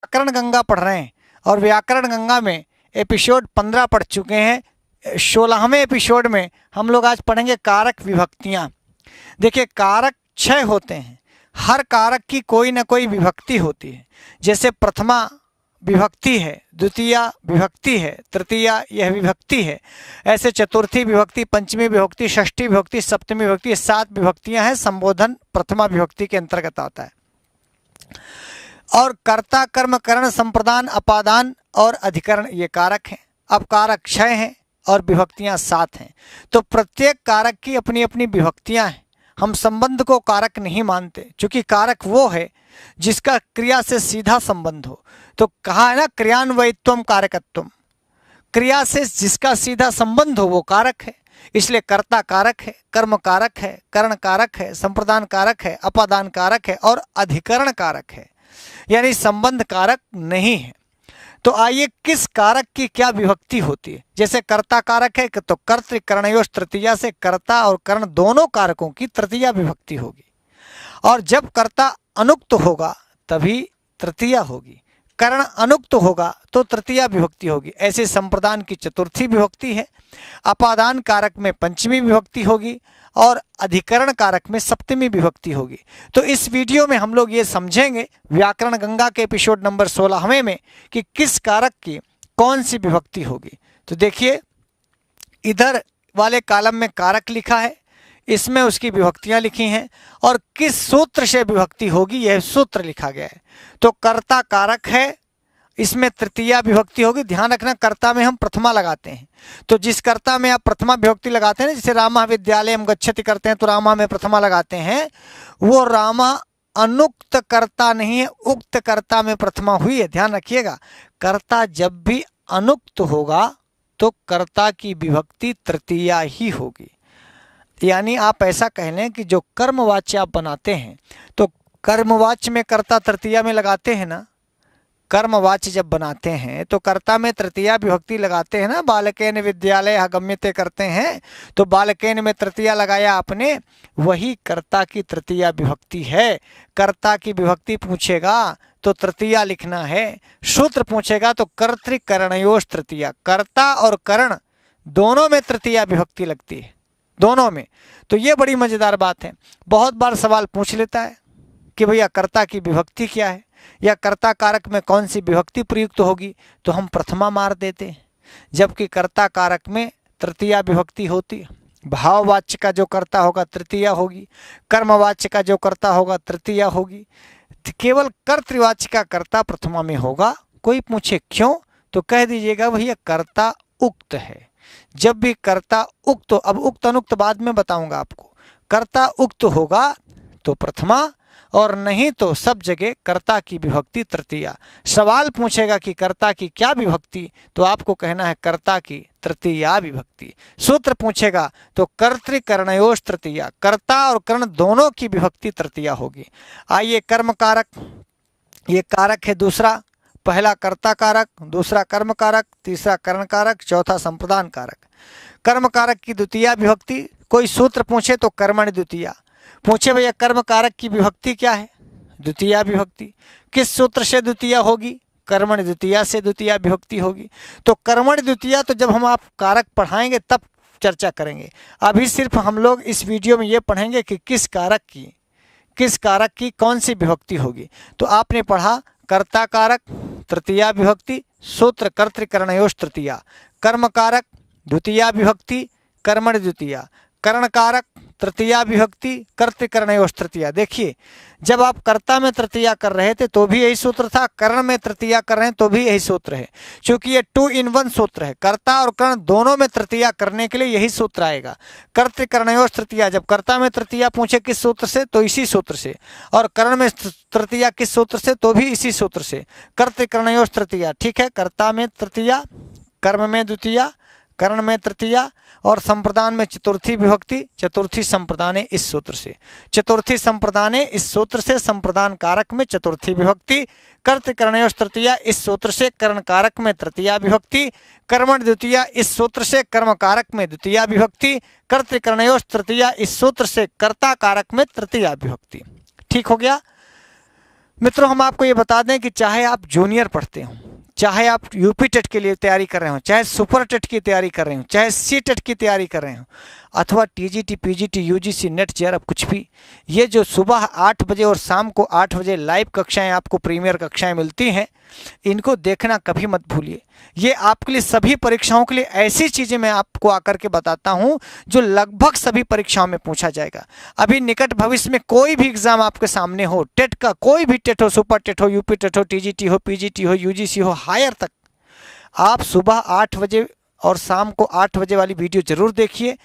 व्याकरण गंगा पढ़ रहे हैं और व्याकरण गंगा में एपिसोड 15 पढ़ चुके हैं। 16वें एपिसोड में हम लोग आज पढ़ेंगे कारक विभक्तियाँ। देखिए, कारक 6 होते हैं। हर कारक की कोई ना कोई विभक्ति होती है। जैसे प्रथमा विभक्ति है, द्वितीया विभक्ति है, तृतीया यह विभक्ति है। ऐसे चतुर्थी विभक्ति, पंचमी विभक्ति, षष्ठी विभक्ति, सप्तमी विभक्ति, 7 विभक्तियां हैं। संबोधन प्रथमा विभक्ति के अंतर्गत आता है। और कर्ता, कर्म, करण, संप्रदान, अपादान और अधिकरण ये कारक हैं। अब कारक 6 हैं और विभक्तियां 7 हैं। तो प्रत्येक कारक की अपनी अपनी विभक्तियां हैं। हम संबंध को कारक नहीं मानते, क्योंकि कारक वो है जिसका क्रिया से सीधा संबंध हो। तो कहा है ना, क्रियान्वयित्वम कारकत्वम, क्रिया से जिसका सीधा संबंध हो वो कारक है। इसलिए कर्ता कारक है, कर्म कारक है, करण कारक है, संप्रदान कारक है, अपादान कारक है और अधिकरण कारक है, यानी संबंध कारक नहीं है। तो आइए, किस कारक की क्या विभक्ति होती है। जैसे कर्ता कारक है तो कर्तृ करणयोश तृतीया से कर्ता और कर्ण दोनों कारकों की तृतीया विभक्ति होगी। और जब कर्ता अनुक्त होगा तभी तृतीया होगी, कर्ण अनुक्त होगा तो तृतीया विभक्ति होगी। ऐसे संप्रदान की चतुर्थी विभक्ति है, अपादान कारक में पंचमी विभक्ति होगी और अधिकरण कारक में सप्तमी विभक्ति होगी। तो इस वीडियो में हम लोग ये समझेंगे व्याकरण गंगा के एपिसोड नंबर 16वें में कि किस कारक की कौन सी विभक्ति होगी। तो देखिए, इधर वाले कॉलम में कारक लिखा है, इसमें उसकी विभक्तियां लिखी हैं और किस सूत्र से विभक्ति होगी यह सूत्र लिखा गया है। तो कर्ता कारक है, इसमें तृतीया विभक्ति होगी। ध्यान रखना, कर्ता में हम प्रथमा लगाते हैं। तो जिस कर्ता में आप प्रथमा विभक्ति लगाते हैं, जैसे रामा विद्यालयम गच्छति करते हैं तो रामा में प्रथमा लगाते हैं, वो रामा अनुक्त कर्ता नहीं है, उक्त कर्ता में प्रथमा हुई है। ध्यान रखिएगा, कर्ता जब भी अनुक्त होगा तो कर्ता की विभक्ति तृतीया ही होगी। यानी आप ऐसा कह लें कि जो कर्मवाच्य आप बनाते हैं तो कर्मवाच्य में कर्ता तृतीया में लगाते हैं ना। कर्मवाच्य जब बनाते हैं तो कर्ता में तृतीया विभक्ति लगाते हैं ना। बालकेन विद्यालय गम्यते करते हैं तो बालकेन में तृतीया लगाया आपने, वही कर्ता की तृतीया विभक्ति है। कर्ता की विभक्ति पूछेगा तो तृतीया लिखना है, सूत्र पूछेगा तो कर्तृकरणयोश तृतीया, कर्ता और करण दोनों में तृतीया विभक्ति लगती है, दोनों में। तो ये बड़ी मज़ेदार बात है। बहुत बार सवाल पूछ लेता है कि भैया कर्ता की विभक्ति क्या है या कर्ता कारक में कौन सी विभक्ति प्रयुक्त होगी, तो हम प्रथमा मार देते हैं, जबकि कर्ता कारक में तृतीया विभक्ति होती है। भाववाच्य का जो कर्ता होगा तृतीया होगी, कर्मवाच्य का जो कर्ता होगा तृतीया होगी, केवल कर्तृवाच्य का कर्ता प्रथमा में होगा। कोई पूछे क्यों, तो कह दीजिएगा भैया कर्ता उक्त है। जब भी कर्ता उक्त, अब उक्त अनुक्त बाद में बताऊंगा आपको, कर्ता उक्त होगा तो प्रथमा और नहीं तो सब जगह कर्ता की विभक्ति तृतीया। सवाल पूछेगा कि कर्ता की क्या विभक्ति, तो आपको कहना है कर्ता की तृतीया विभक्ति। सूत्र पूछेगा तो कर्तृकरणयोश तृतीया, कर्ता और कर्ण दोनों की विभक्ति तृतीया होगी। आइए, कर्म कारक, ये कारक है दूसरा। पहला कर्ता कारक, दूसरा कर्म कारक, तीसरा कर्ण कारक, चौथा संप्रदान कारक। कर्म कारक की द्वितीया विभक्ति, कोई सूत्र पूछे तो कर्मणि द्वितीया। पूछे भैया कर्म कारक की विभक्ति क्या है, द्वितीया विभक्ति। किस सूत्र से द्वितीया होगी, कर्मणि द्वितीया से द्वितीया विभक्ति होगी। तो कर्मणि द्वितीया तो जब हम आप कारक पढ़ाएंगे तब चर्चा करेंगे। अभी सिर्फ हम लोग इस वीडियो में ये पढ़ेंगे कि किस कारक की कौन सी विभक्ति होगी। तो आपने पढ़ा कर्ता कारक तृतीया विभक्ति, सूत्र कर्तृकरणयोश तृतीया, कर्म कारक द्वितीया विभक्ति कर्मणि द्वितीया, कर्ण कारक तृतीया विभक्ति कर्तृकरणयोश तृतीया। देखिए, जब आप कर्ता में तृतीया कर रहे थे तो भी यही सूत्र था, कर्ण में तृतीया कर रहे हैं तो भी यही सूत्र है, क्योंकि ये 2 in 1 सूत्र है। कर्ता और कर्ण दोनों में तृतीया करने के लिए यही सूत्र आएगा, कर्तृकरणयोश तृतीया। जब कर्ता में तृतीया पूछे किस सूत्र से, तो इसी सूत्र से, और कर्ण में तृतीया किस सूत्र से, तो भी इसी सूत्र से, कर्तृकरणयोश तृतीया। ठीक है, कर्ता में तृतीया, कर्म में द्वितीया, कर्ण में तृतीया और संप्रदान में चतुर्थी विभक्ति, चतुर्थी संप्रदाने इस सूत्र से, चतुर्थी संप्रदाने इस सूत्र से, संप्रदान कारक में चतुर्थी विभक्ति, कर्तृकरणयोश तृतीया इस सूत्र से, कर्ण कारक में तृतीया विभक्ति, कर्मण द्वितीया इस सूत्र से, कर्म कारक में द्वितीया विभक्ति, कर्तृकरणयोश तृतीया इस सूत्र से, कर्ता कारक में तृतीया विभक्ति। ठीक हो गया। मित्रों, हम आपको ये बता दें कि चाहे आप जूनियर पढ़ते हो, चाहे आप यूपी टेट के लिए तैयारी कर रहे हो, चाहे सुपर टेट की तैयारी कर रहे हो, चाहे सी टेट की तैयारी कर रहे हो, अथवा TGT, PGT, UGC, net, JRF, कुछ भी, ये जो सुबह 8 बजे और शाम को 8 बजे लाइव कक्षाएं आपको प्रीमियर कक्षाएं मिलती हैं, इनको देखना कभी मत भूलिए। ये आपके लिए, सभी परीक्षाओं के लिए ऐसी चीज़ें मैं आपको आकर के बताता हूं जो लगभग सभी परीक्षाओं में पूछा जाएगा। अभी निकट भविष्य में कोई भी एग्जाम आपके सामने हो, टेट का कोई भी टेट हो, सुपर टेट हो, यूपी टेट हो, टीजीटी हो, पीजीटी हो, यूजीसी हो, हायर तक, आप सुबह 8 बजे और शाम को 8 बजे वाली वीडियो जरूर देखिए।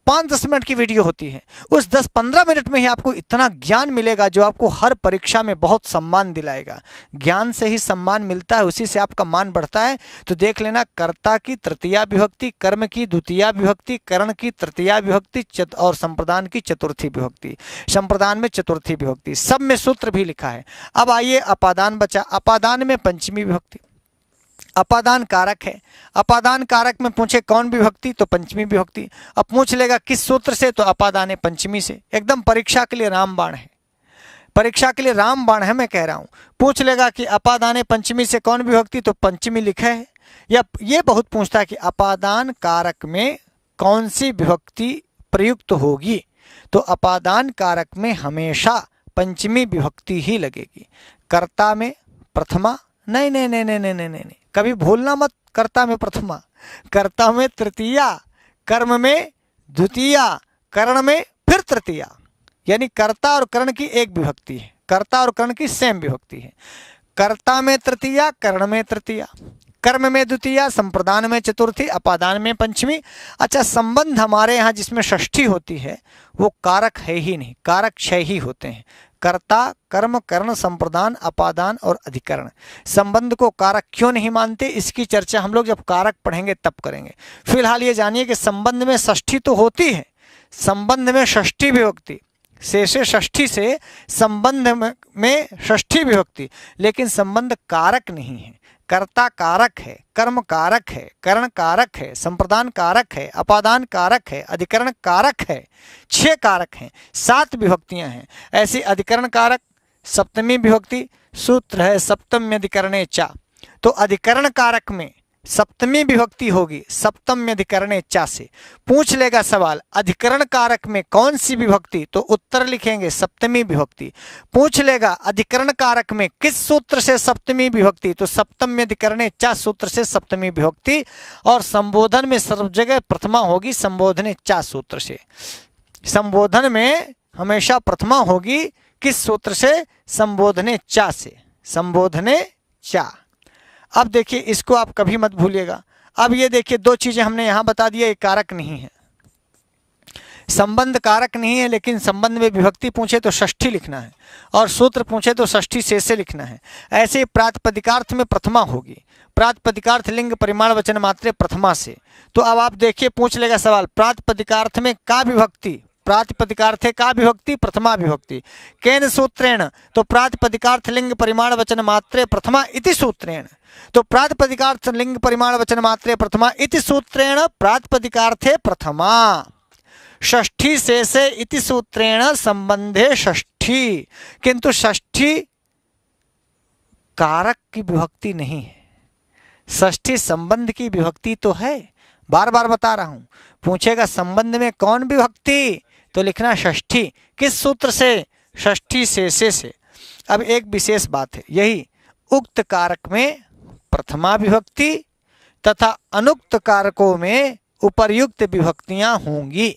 5-10 मिनट की वीडियो होती है, उस 10-15 मिनट में ही आपको इतना ज्ञान मिलेगा जो आपको हर परीक्षा में बहुत सम्मान दिलाएगा। ज्ञान से ही सम्मान मिलता है, उसी से आपका मान बढ़ता है। तो देख लेना, कर्ता की तृतीया विभक्ति, कर्म की द्वितीया विभक्ति, करण की तृतीया विभक्ति और संप्रदान की चतुर्थी विभक्ति, संप्रदान में चतुर्थी विभक्ति, सब में सूत्र भी लिखा है। अब आइए, अपादान बचा। अपादान में पंचमी विभक्ति, अपादान कारक है। अपादान कारक में पूछे कौन विभक्ति, तो पंचमी विभक्ति। अब पूछ लेगा किस सूत्र से, तो अपादान पंचमी से। एकदम परीक्षा के लिए रामबाण है, परीक्षा के लिए रामबाण है, मैं कह रहा हूं। पूछ लेगा कि अपादान पंचमी से कौन विभक्ति, तो पंचमी लिखा है। या ये बहुत पूछता है कि अपादान कारक में कौन सी विभक्ति प्रयुक्त होगी, तो अपादान कारक में हमेशा पंचमी विभक्ति ही लगेगी। कर्ता में प्रथमा, नहीं नहीं नहीं नहीं नहीं नहीं नहीं, कभी भूलना मत, कर्ता में प्रथमा, कर्ता में तृतीया, कर्म में द्वितीया, करण में फिर तृतीया। यानी कर्ता और करण की एक विभक्ति है, कर्ता और करण की सेम विभक्ति है। कर्ता में तृतीया, करण में तृतीया, कर्म में द्वितीया, संप्रदान में चतुर्थी, अपादान में पंचमी। अच्छा, संबंध हमारे यहाँ जिसमें षष्ठी होती है वो कारक है ही नहीं, कारक 6 ही होते हैं। कर्ता, कर्म, कर्ण, संप्रदान, अपादान और अधिकरण। संबंध को कारक क्यों नहीं मानते, इसकी चर्चा हम लोग जब कारक पढ़ेंगे तब करेंगे। फिलहाल ये जानिए कि संबंध में षष्ठी तो होती है, संबंध में षष्ठी विभक्ति, शेषे षष्ठी से संबंध में षष्ठी विभक्ति, लेकिन संबंध कारक नहीं है। कर्ता कारक है, कर्म कारक है, करण कारक है, संप्रदान कारक है, अपादान कारक है, अधिकरण कारक है। 6 कारक हैं, 7 विभक्तियां हैं। ऐसी अधिकरण कारक सप्तमी विभक्ति, सूत्र है सप्तम्यधिकरणे चा। तो अधिकरण कारक में सप्तमी विभक्ति होगी सप्तम्यधिकरणे चा से। पूछ लेगा सवाल अधिकरण कारक में कौन सी विभक्ति, तो उत्तर लिखेंगे सप्तमी विभक्ति। पूछ लेगा अधिकरण कारक में किस सूत्र से सप्तमी विभक्ति, तो सप्तम्यधिकरणे चा सूत्र से सप्तमी विभक्ति। और संबोधन में सर्व जगह प्रथमा होगी संबोधने चा सूत्र से। संबोधन में हमेशा प्रथमा होगी किस सूत्र से, संबोधने चा से, संबोधने चा। अब देखिए, इसको आप कभी मत भूलिएगा। अब ये देखिए, 2 चीजें हमने यहां बता दिया, ये कारक नहीं है, संबंध कारक नहीं है, लेकिन संबंध में विभक्ति पूछे तो षष्ठी लिखना है और सूत्र पूछे तो षष्ठी शेष से लिखना है। ऐसे ही प्रातिपदिकार्थ में प्रथमा होगी, प्रातिपदिकार्थ लिंग परिमाण वचन मात्रे प्रथमा से। तो अब आप देखिए, पूछ लेगा सवाल प्रातिपदिकार्थ में का विभक्ति, प्रातिपदिकार्थे का विभक्ति, प्रथमा विभक्ति, केन सूत्रेण, तो प्रातिपदिकार्थ लिंग परिमाण वचन मात्रे प्रथमा इति सूत्रेण। तो प्रातिपदिकार्थ लिंग परिमाण वचन मात्रे प्रथमा इति सूत्रेण प्रातिपदिकार्थे प्रथमा, षष्ठी शेषे इति सूत्रेण संबंधे षष्ठी। किंतु षष्ठी कारक की विभक्ति नहीं है, षष्ठी संबंध की विभक्ति तो है। बार बार बता रहा हूं, पूछेगा संबंध में कौन विभक्ति, तो लिखना षष्ठी। किस सूत्र से, षष्ठी शेषे से। अब एक विशेष बात है, यही उक्त कारक में प्रथमा विभक्ति तथा अनुक्त कारकों में उपर्युक्त विभक्तियां होंगी।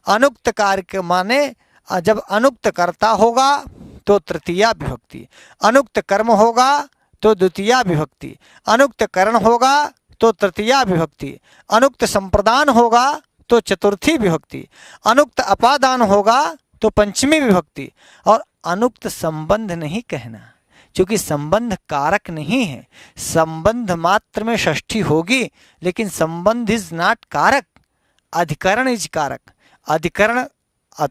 अनुक्त कारक माने जब अनुक्त कर्ता होगा तो तृतीया विभक्ति, अनुक्त कर्म होगा तो द्वितीया विभक्ति, अनुक्त करण होगा तो तृतीया विभक्ति, अनुक्त संप्रदान होगा तो चतुर्थी विभक्ति, अनुक्त अपादान होगा तो पंचमी विभक्ति। और अनुक्त संबंध नहीं कहना, क्योंकि संबंध कारक नहीं है। संबंध मात्र में षष्ठी होगी, लेकिन संबंध इज नॉट कारक, अधिकरण इज कारक। अधिकरण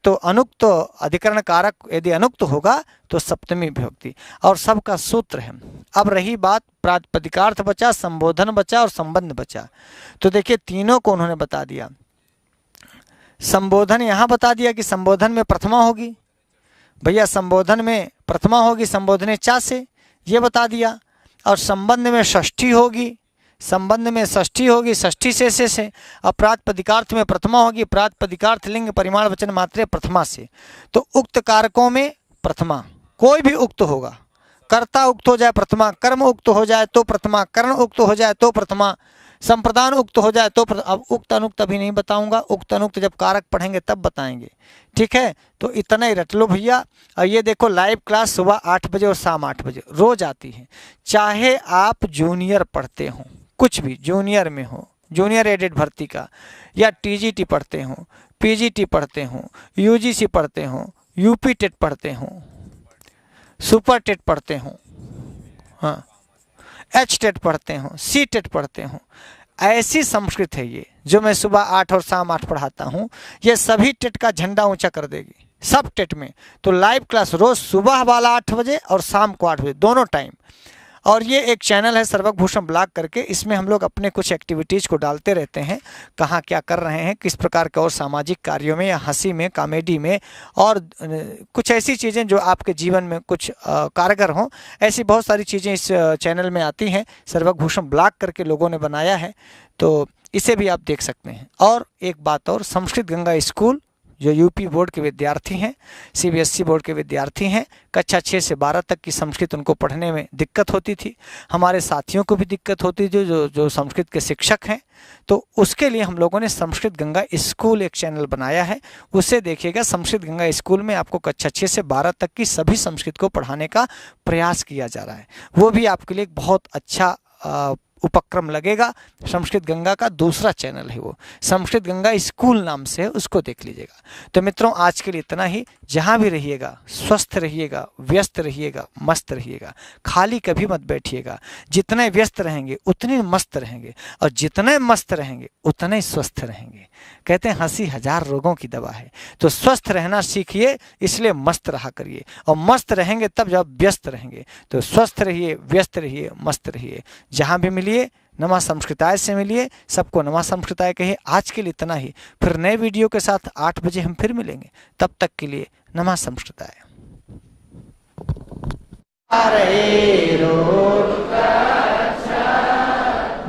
तो अनुक्त, अधिकरण कारक यदि अनुक्त होगा तो सप्तमी विभक्ति। और सबका सूत्र है। अब रही बात, प्रातिपदिकार्थ बचा, संबोधन बचा और संबंध बचा। तो देखिए, तीनों को उन्होंने बता दिया। संबोधन यहां बता दिया कि संबोधन में प्रथमा होगी। भैया संबोधन में प्रथमा होगी संबोधने चा से, ये बता दिया। और संबंध में षष्ठी होगी, संबंध में षष्ठी होगी षष्ठी से। और प्रातिपदिकार्थ में प्रथमा होगी, प्रातिपदिकार्थ लिंग परिमाण वचन मात्रे प्रथमा से। तो उक्त कारकों में प्रथमा कोई भी उक्त होगा, कर्ता उक्त हो जाए प्रथमा, कर्म उक्त हो जाए तो प्रथमा, करण उक्त हो जाए तो प्रथमा, संप्रदान उक्त हो जाए तो अब उक्त अनुक्त अभी नहीं बताऊंगा, उक्त अनुक्त जब कारक पढ़ेंगे तब बताएंगे, ठीक है। तो इतना ही रट लो भैया। और ये देखो लाइव क्लास सुबह 8 बजे और शाम 8 बजे रोज आती है। चाहे आप जूनियर पढ़ते हो, कुछ भी जूनियर में हो, जूनियर एडेड भर्ती का, या टीजीटी पढ़ते हो, पीजीटी पढ़ते हो, यूजीसी पढ़ते हो, यूपी टेट पढ़ते हो, सुपर टेट पढ़ते हो, हाँ एच टेट पढ़ते हो, सी टेट पढ़ते हो, ऐसी संस्कृत है ये जो मैं सुबह 8 और शाम 8 पढ़ाता हूँ। ये सभी टेट का झंडा ऊंचा कर देगी, सब टेट में। तो लाइव क्लास रोज सुबह वाला 8 बजे और शाम को 8 बजे, दोनों टाइम। और ये एक चैनल है सर्वक भूषण ब्लॉग करके, इसमें हम लोग अपने कुछ एक्टिविटीज़ को डालते रहते हैं, कहाँ क्या कर रहे हैं, किस प्रकार के और सामाजिक कार्यों में या हंसी में, कॉमेडी में, और कुछ ऐसी चीज़ें जो आपके जीवन में कुछ कारगर हों, ऐसी बहुत सारी चीज़ें इस चैनल में आती हैं। सर्वक भूषण ब्लॉग करके लोगों ने बनाया है, तो इसे भी आप देख सकते हैं। और एक बात और, संस्कृत गंगा स्कूल जो यूपी बोर्ड के विद्यार्थी हैं, सीबीएसई बोर्ड के विद्यार्थी हैं, कक्षा 6 से 12 तक की संस्कृत उनको पढ़ने में दिक्कत होती थी, हमारे साथियों को भी दिक्कत होती थी जो संस्कृत के शिक्षक हैं। तो उसके लिए हम लोगों ने संस्कृत गंगा स्कूल एक चैनल बनाया है, उसे देखिएगा। संस्कृत गंगा स्कूल में आपको कक्षा 6 से 12 तक की सभी संस्कृत को पढ़ाने का प्रयास किया जा रहा है। वो भी आपके लिए एक बहुत अच्छा उपक्रम लगेगा। संस्कृत गंगा का दूसरा चैनल है वो, संस्कृत गंगा स्कूल नाम से है, उसको देख लीजिएगा। तो मित्रों आज के लिए इतना ही। जहाँ भी रहिएगा स्वस्थ रहिएगा, व्यस्त रहिएगा, मस्त रहिएगा, खाली कभी मत बैठिएगा। जितने व्यस्त रहेंगे उतने मस्त रहेंगे, और जितने मस्त रहेंगे उतने स्वस्थ रहेंगे। कहते हैं हंसी 1000 रोगों की दवा है। तो स्वस्थ रहना सीखिए, इसलिए मस्त रहा करिए, और मस्त रहेंगे तब जब व्यस्त रहेंगे। तो स्वस्थ रहिए, व्यस्त रहिए, मस्त रहिए। जहाँ भी मिलिए नमः संस्कृताय से मिलिए, सबको नमः संस्कृताय कहिए। आज के लिए इतना ही, फिर नए वीडियो के साथ 8 बजे हम फिर मिलेंगे। तब तक के लिए नमः संस्कृताय।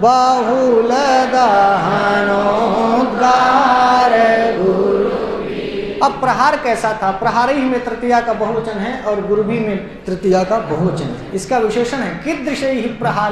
बहुल दहनोद्गार गुरु। अब प्रहार कैसा था? प्रहारी में तृतीया का बहुवचन है और गुरु भी में तृतीया का बहुवचन है। इसका विशेषण है कीदृश ही प्रहार